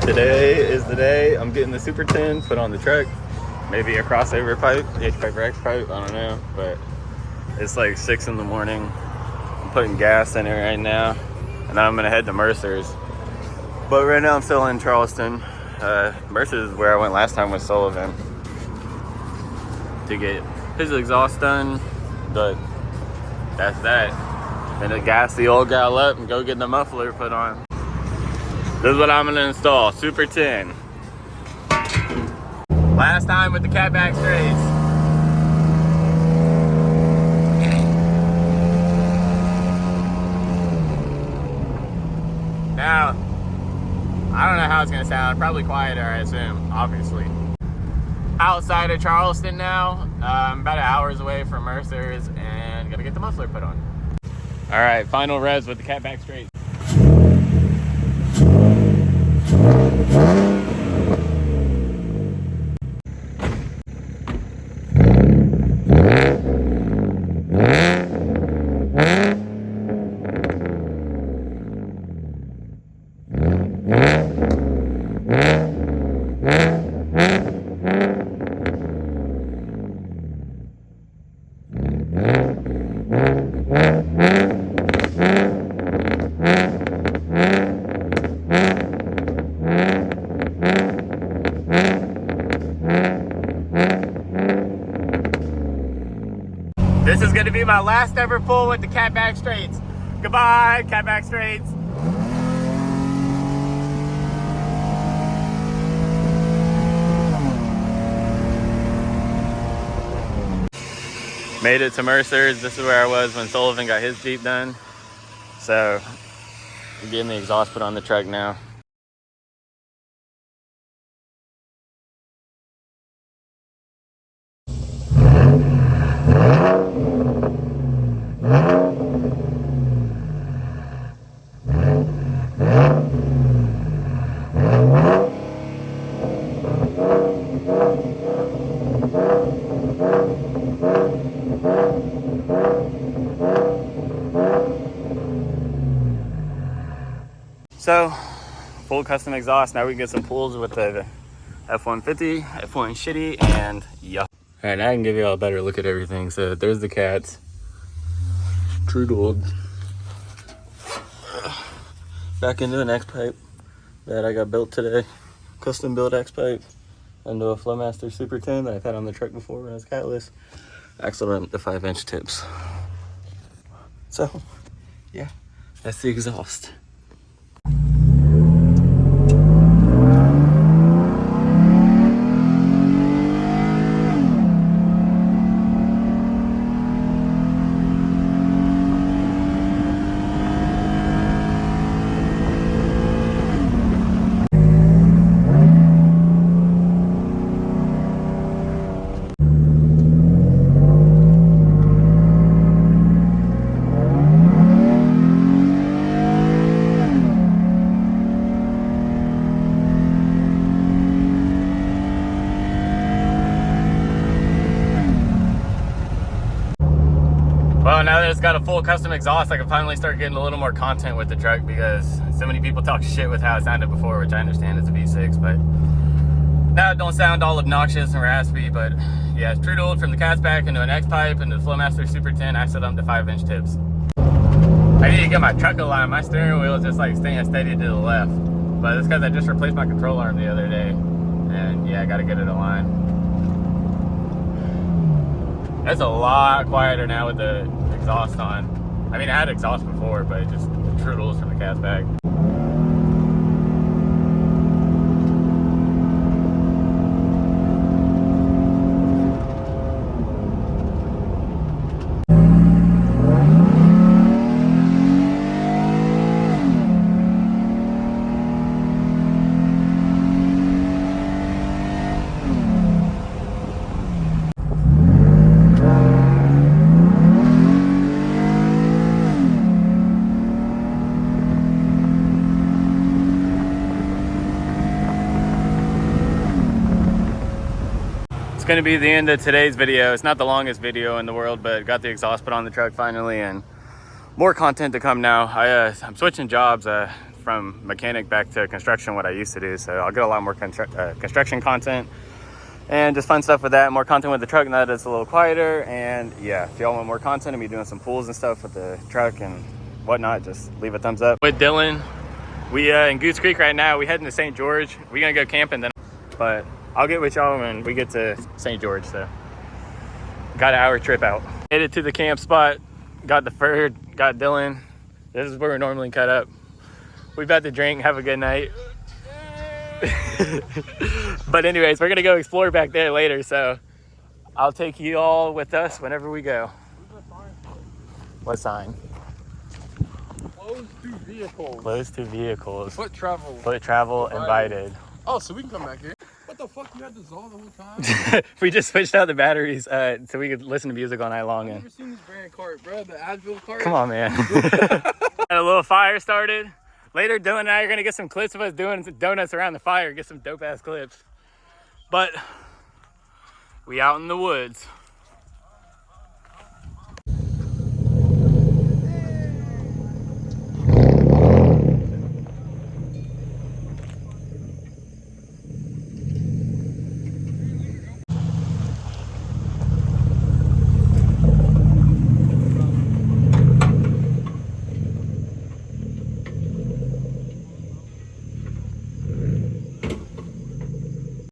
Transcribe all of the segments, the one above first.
Today is the day I'm getting the Super 10 put on the truck. Maybe a crossover pipe, H pipe or X pipe, I don't know. But it's like 6 in the morning. I'm putting gas in it right now. And then I'm gonna head to Mercer's. But right now I'm still in Charleston. Mercer's is where I went last time with Sullivan to get his exhaust done. But that's that. Then to gas the old gal up and go get the muffler put on. This is what I'm gonna install, Super 10. Last time with the catback strays. Now, I don't know how it's gonna sound, probably quieter I assume, obviously. Outside of Charleston now, I'm about an hour's away from Mercer's and gonna get the muffler put on. All right, final revs with the catback strays. This is gonna be my last ever pull with the catback straights. Goodbye, catback straights. Made it to Mercer's. This is where I was when Sullivan got his Jeep done. So, I'm getting the exhaust put on the truck now. So, full custom exhaust. Now we can get some pulls with the F150, F150, and yeah. All right, now I can give you all a better look at everything. So there's the cats. True gold. Back into an X pipe that I got built today. Custom built X pipe into a Flowmaster Super 10 that I've had on the truck before when I was catless. Axle on the 5-inch tips. So, yeah, that's the exhaust. Well, now that it's got a full custom exhaust, I can finally start getting a little more content with the truck because so many people talk shit with how it sounded before, which I understand it's a V6, but now it don't sound all obnoxious and raspy. But yeah, it's true to old from the cat's back into an X pipe into the Flowmaster Super 10, axled up to 5-inch tips. I need to get my truck aligned. My steering wheel is just like staying steady to the left, but it's because I just replaced my control arm the other day, and yeah, I got to get it aligned. It's a lot quieter now with the exhaust on. I mean, I had exhaust before, but just the trudels from the cat's back. Going to be the end of today's video. It's not the longest video in the world, but got the exhaust put on the truck finally, and more content to come now. I'm switching jobs from from mechanic back to construction, what I used to do. So I'll get a lot more construction content and just fun stuff with that. More content with the truck now that it's a little quieter. And yeah, if y'all want more content and be doing some pulls and stuff with the truck and whatnot, just leave a thumbs up. With Dylan, we in Goose Creek right now. We heading to St. George. We're gonna go camping then, but I'll get with y'all when we get to St. George. So got an hour trip out. Headed to the camp spot. Got the Ferd, got Dylan. This is where we normally cut up. We about to drink, have a good night. But anyways, we're gonna go explore back there later, so I'll take you all with us whenever we go. What sign? Closed to vehicles. Closed to vehicles. Foot travel. Foot travel invited. Oh, so we can come back here. What the fuck? You had this all the whole time? We just switched out the batteries so we could listen to music all night long. I've never seen this brand cart, bro. The Advil cart. Come on, man. Got a little fire started. Later, Dylan and I are going to get some clips of us doing donuts around the fire, get some dope-ass clips. But we out in the woods.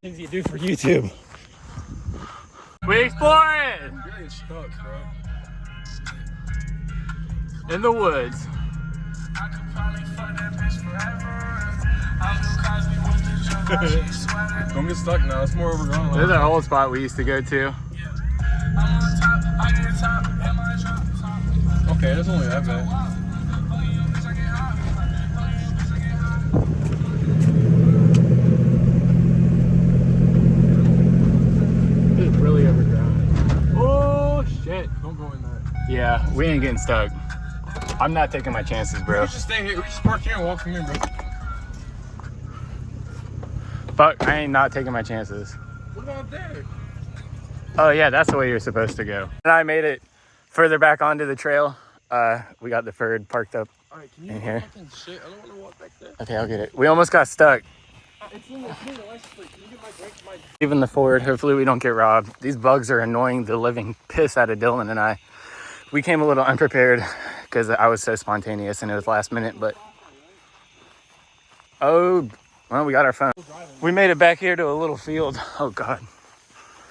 Things you do for YouTube. We exploring! I'm getting stuck, bro. In the woods. Don't get stuck now. It's more overgrown. This is our old spot we used to go to. Okay, that's only that bad. This is really overgrown. Oh shit. Don't go in that. Yeah, we ain't getting stuck. I'm not taking my chances, bro. We should stay here. We just park here and walk from here, bro. Fuck, I ain't not taking my chances. What about there? Oh yeah, that's the way you're supposed to go. And I made it further back onto the trail. We got the Ferd parked up in here. Shit? I don't want to walk back there. Okay, I'll get it. We almost got stuck. It's in the license plate. Can you get my brake? Even the Ford, hopefully we don't get robbed. These bugs are annoying the living piss out of Dylan and I. We came a little unprepared because I was so spontaneous and it was last minute, but oh, well, we got our phone. We made it back here to a little field. Oh God.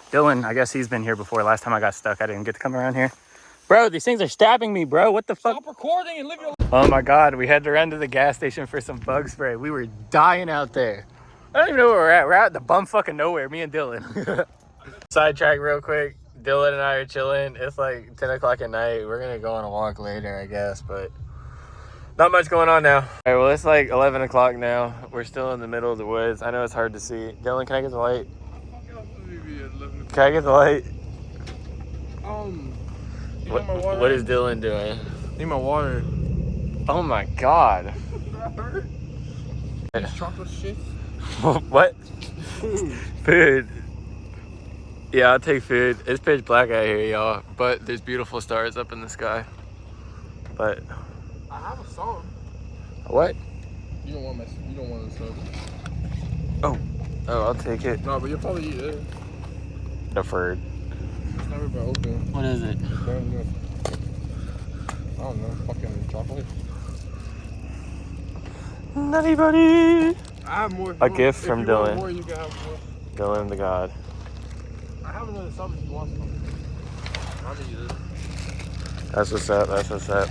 Dylan, I guess he's been here before. Last time I got stuck, I didn't get to come around here. Bro, these things are stabbing me, bro. What the fuck? Stop recording and live your life. Oh my God, we had to run to the gas station for some bug spray. We were dying out there. I don't even know where we're at. We're out in the bum fucking nowhere, me and Dylan. Sidetrack real quick. Dylan and I are chilling. It's like 10 o'clock at night. We're gonna go on a walk later, I guess, but not much going on now. All right, well, it's like 11 o'clock now. We're still in the middle of the woods. I know it's hard to see. Dylan, can I get the light? Can I get the light? What is Dylan doing? Need my water. Oh my God. Chocolate shit. What? Food. Yeah, I'll take food. It's pitch black out here, y'all, but there's beautiful stars up in the sky. But I have a song. what? You don't want the song. Oh, I'll take it. No, but you'll probably eat it. Deferred. It's never been open. What is it? I don't know. Fucking chocolate. Nutty buddy. I have more. A gift from if you want Dylan. more, you can have more. Dylan the God. I have another sub if you want some. I'll eat it. That's what's up. That's what's up.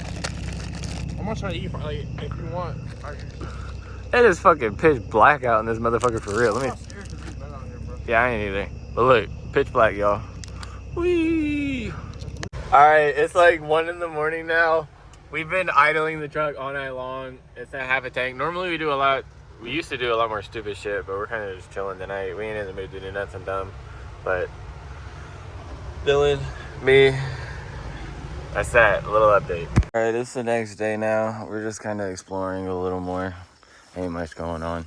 I'm gonna try to eat. Like, if you want. It is fucking pitch black out in this motherfucker for real. Let me. I'm not scared 'cause you've been out here, bro. Yeah, I ain't either. But look, pitch black, y'all. Whee! Alright, it's like 1 in the morning now. We've been idling the truck all night long. It's at half a tank. Normally we used to do a lot more stupid shit, but we're kind of just chilling tonight. We ain't in the mood to do nothing dumb. But Dylan, me, that's that. A little update. Alright, it's the next day now. We're just kind of exploring a little more. Ain't much going on.